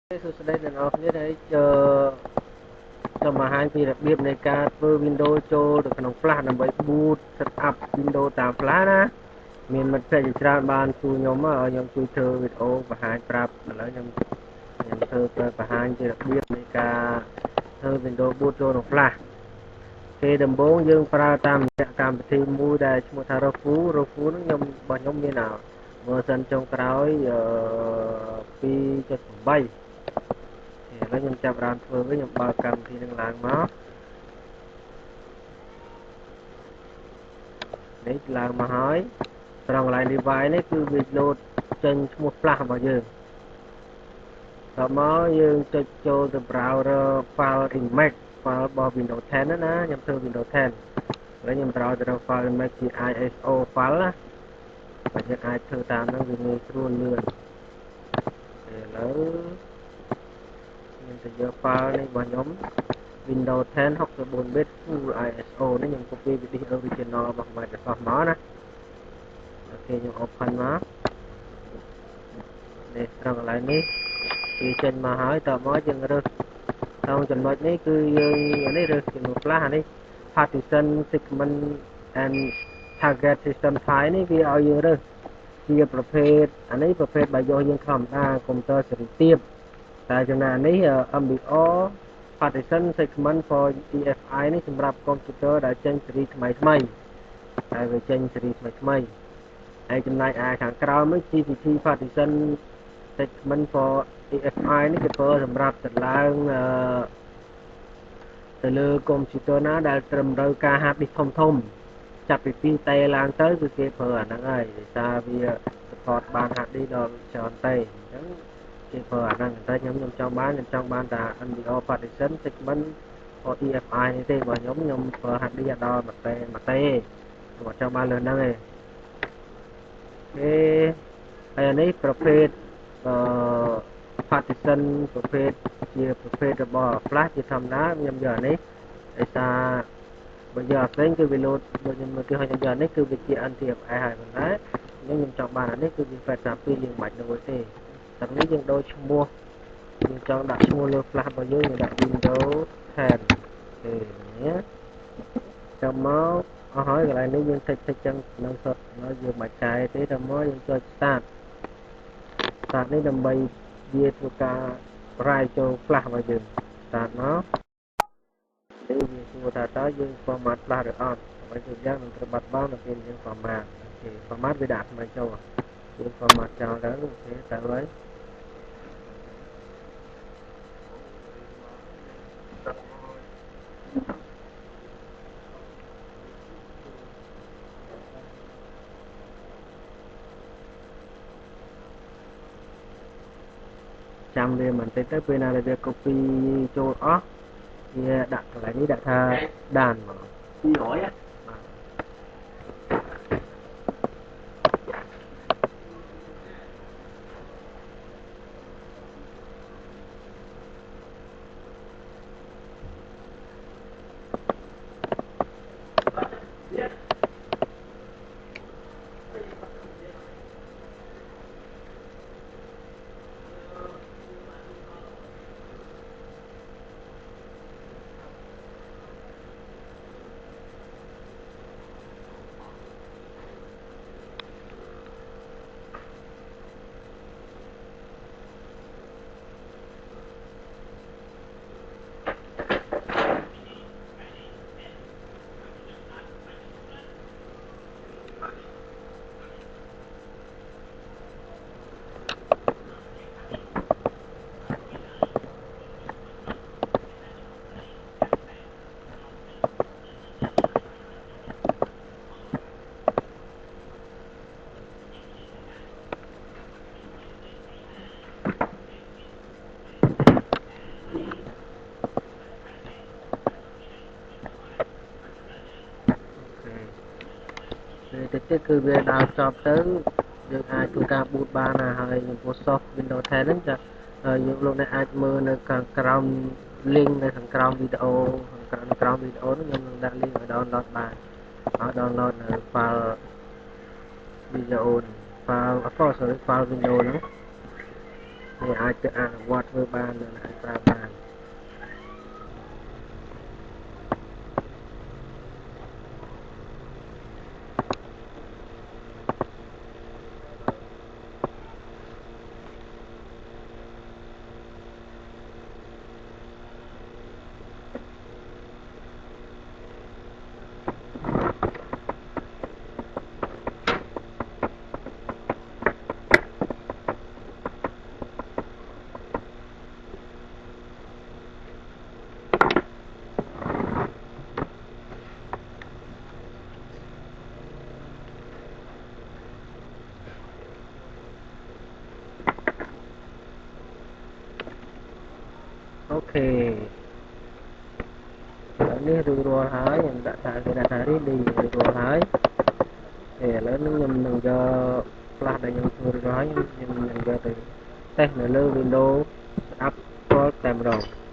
សួស្តីទាំងអស់គ្នាដែលសូមបង្ហាញពីរបៀបនៃការធ្វើ Windows ចូលទៅក្នុង Flash ដើម្បី boot set up Windows តាម Flash ណាមានមិត្តភ័ក្តិជាច្រើនបានជួយខ្ញុំឲ្យខ្ញុំជួយធ្វើវីដេអូបង្ហាញប្រាប់ឥឡូវខ្ញុំធ្វើបង្ហាញពីរបៀបនៃការធ្វើ Windows boot ចូលក្នុង Flash គេដំបូងយើងប្រើតាមរយៈកម្មវិធីមួយដែលឈ្មោះថា Roku ហ្នឹងខ្ញុំមានversion ចុងក្រោយ2.8 ឥឡូវខ្ញុំចាប់បានធ្វើវិញខ្ញុំបើកកម្មវិធីនឹងឡើងមកនេះឡើងមកហើយត្រង់កន្លែង device នេះគឺវា load ចេញឈ្មោះ flash របស់យើងដល់មកយើងចុចចូលទៅ browser file image file របស់ Windows 10 ណាខ្ញុំធ្វើ Windows 10 ឥឡូវខ្ញុំ browse ទៅរក file image ជា ISO file ណាបើយើងអាចធ្វើតាមហ្នឹងវាងាយស្រួលលឿនឥឡូវខ្ញុំទៅយក file នេះរបស់ខ្ញុំWindows 10 64bit full ISO នេះខ្ញុំ copy ពី disk original របស់ Microsoft មកណាអូខេខ្ញុំ open មកនេះត្រង់កន្លែងនេះវាចេញមកហើយតមកយើងរើសក្នុងចំណុចនេះគឺយើងនេះរើសជាមួយ flash នេះ partition segment and target system file នេះវាឲ្យយើងរើសជាប្រភេទអានេះប្រភេទបើយកយើងធម្មតាកុំព្យូទ័រសេរីទាបតែចំណែកនេះ MBR partition segment for EFI នេះសម្រាប់កុំព្យូទ័រដែលចេញស៊េរីថ្មីតែវាចេញស៊េរីថ្មីហើយចំណែកខាងក្រោមនេះ GPT partition segment for EFI នេះគេប្រើសម្រាប់តម្លើងទៅលើកុំព្យូទ័រណាដែលត្រឹមត្រូវការ hard disk ធំចាប់ពី 2 តេឡើងទៅគឺគេប្រើអាហ្នឹងហើយដោយសារវា support បាន hard disk ដល់ច្រើនតេអញ្ចឹងគេប្រើអាហ្នឹងតែខ្ញុំចង់បានតែ NVR partition segment for EFI នេះទេបើខ្ញុំប្រើ hard disk ដល់1តេខ្ញុំចង់បានលើហ្នឹងឯងហើយនេះប្រភេទpartition ប្រភេទរបស់ flash ជាធម្មតាខ្ញុំយកអានេះដោយសារបើយកអាផ្សេងគឺវា load ដូចខ្ញុំមើលគេឲ្យខ្ញុំយកអានេះគឺវាជា NTFS ហើយប៉ុន្តែខ្ញុំចង់បានអានេះគឺវា FAT32 យើងមិនបាច់ដូរទេតែនេះយើងដូរឈ្មោះយើងចង់ដាក់ឈ្មោះលើ flash របស់យើងដាក់ Windows 10ទេនេះចាំមកអស់ហើយកន្លែងនេះយើងតិចចឹងនៅសុទ្ធហើយយើងបាច់កែទេតែមកយើងចុច start នេះដើម្បីវាធ្វើការរាយចូល flash របស់យើង start មកនេះវាសួរថាតើយើង format flash ឬអត់ដើម្បីជាយ៉ាងនឹងត្រូវបាត់បង់នៅពេលយើង format អូខេ format វាដាក់ថ្មីចូលយើង format ចោលទៅអូខេទៅហើយចាំវាបន្តិចទៅពេលណាដែលវា copy ចូលអស់វាដាក់កន្លែងនេះដាក់ថាដានមក200តិចទៀតគឺវាដើរចប់ទៅយើងអាចធ្វើការ boot បានហើយចំពោះ soft Windows 10ហ្នឹងចាយើងលោកអ្នកអាចមើលនៅខាងក្រោម link នៅខាងក្រោមវីដេអូខាងក្រោមវីដេអូហ្នឹងខ្ញុំនឹងដាក់ link ឲ្យ download បានឲ្យ download នៅ file វីដេអូ file Windows ហ្នឹង thì ai tự ăn quạt với ban là ai ra bàn ok ini ruang hai yang tak tak kena hari di ruang hai lalu nhưng cho flash đây nhưng ruang hai nhưng cho từ test nữa Windows up có tem rồi